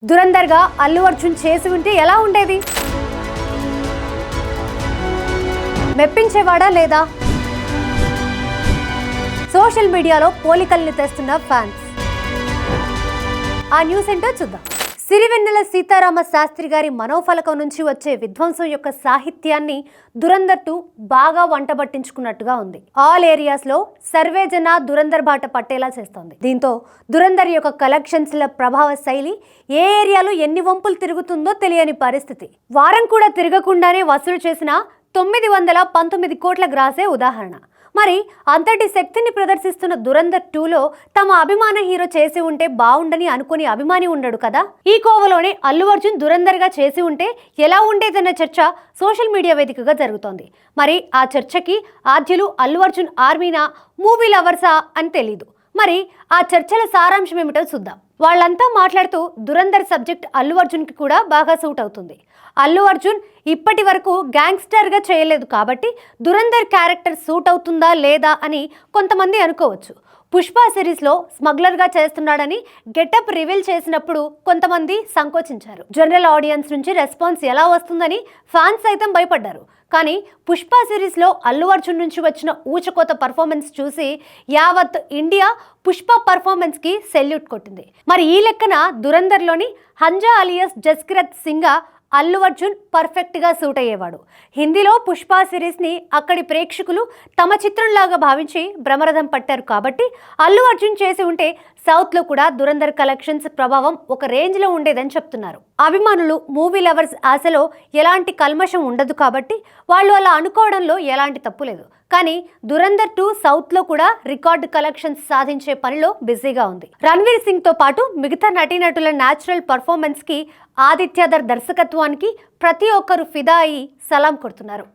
దురందర్గా అల్లు అర్జున్ చేసి ఉంటే ఎలా ఉండేది? మెప్పించేవాడా లేదా? సోషల్ మీడియాలో పోలికల్ని తెస్తున్న ఫ్యాన్స్. ఆ న్యూస్ ఏంటో చూద్దాం. సిరివెన్నెల సీతారామ శాస్త్రి గారి మనోఫలకం నుంచి వచ్చే విధ్వంసం యొక్క సాహిత్యాన్ని దురందర్ 2 బాగా వంటబట్టించుకున్నట్టుగా ఉంది. ఆల్ ఏరియాస్ లో సర్వేజన దురందర్ బాట పట్టేలా చేస్తోంది. దీంతో దురందర్ యొక్క కలెక్షన్స్ ల ప్రభావ శైలి ఏ ఏరియాలో ఎన్ని వంపులు తిరుగుతుందో తెలియని పరిస్థితి. వారం కూడా తిరగకుండానే వసూలు చేసిన 919 కోట్ల గ్రాసే ఉదాహరణ. మరి అంతటి శక్తిని ప్రదర్శిస్తున్న దురందర్ 2లో తమ అభిమాన హీరో చేసి ఉంటే బాగుండని అనుకుని అభిమాని ఉండడు కదా. ఈ కోవలోనే అల్లు అర్జున్ దురందర్గా చేసి ఉంటే ఎలా ఉండేదన్న చర్చ సోషల్ మీడియా వేదికగా జరుగుతోంది. మరి ఆ చర్చకి ఆద్యులు అల్లు అర్జున్ ఆర్మీనా, మూవీ లవర్సా అని తెలీదు. మరి ఆ చర్చల సారాంశం ఏమిటో చూద్దాం. వాళ్ళంతా మాట్లాడుతూ దురందర్ సబ్జెక్ట్ అల్లు అర్జున్కి కూడా బాగా సూట్ అవుతుంది. అల్లు అర్జున్ ఇప్పటి వరకు గ్యాంగ్స్టర్గా చేయలేదు కాబట్టి దురందర్ క్యారెక్టర్ సూట్ అవుతుందా లేదా అని కొంతమంది అనుకోవచ్చు. పుష్ప సిరీస్లో స్మగ్లర్గా చేస్తున్నాడని గెటప్ రివీల్ చేసినప్పుడు కొంతమంది సంకోచించారు. జనరల్ ఆడియన్స్ నుంచి రెస్పాన్స్ ఎలా వస్తుందని ఫ్యాన్స్ సైతం భయపడ్డారు. కానీ పుష్ప సిరీస్లో అల్లు అర్జున్ నుంచి వచ్చిన ఊచకోత పర్ఫార్మెన్స్ చూసి యావత్ ఇండియా పుష్ప పర్ఫార్మెన్స్కి సెల్యూట్ కొట్టింది. మరి ఈ లెక్కన దురందర్లోని హంజా అలియాస్ జస్కిరత్ సింగ్గా అల్లు అర్జున్ పర్ఫెక్ట్గా సూట్ అయ్యేవాడు. హిందీలో పుష్ప సిరీస్ని అక్కడి ప్రేక్షకులు తమ చిత్రంలాగా భావించి బ్రహ్మరథం పట్టారు కాబట్టి అల్లు అర్జున్ చేసి ఉంటే సౌత్లో కూడా దురందర్ కలెక్షన్స్ ప్రభావం ఒక రేంజ్లో ఉండేదని చెప్తున్నారు. అభిమానులు, మూవీ లవర్స్ ఆశలో ఎలాంటి కల్మషం ఉండదు కాబట్టి వాళ్ళు అలా అనుకోవడంలో ఎలాంటి తప్పు లేదు. కానీ దురందర్ 2 సౌత్లో కూడా రికార్డు కలెక్షన్స్ సాధించే పనిలో బిజీగా ఉంది. రణ్వీర్ సింగ్తో పాటు మిగతా నటీనటుల న్యాచురల్ పర్ఫార్మెన్స్కి, ఆదిత్యధర్ దర్శకత్వానికి ప్రతి ఒక్కరు ఫిదా అయి సలాం కొడుతున్నారు.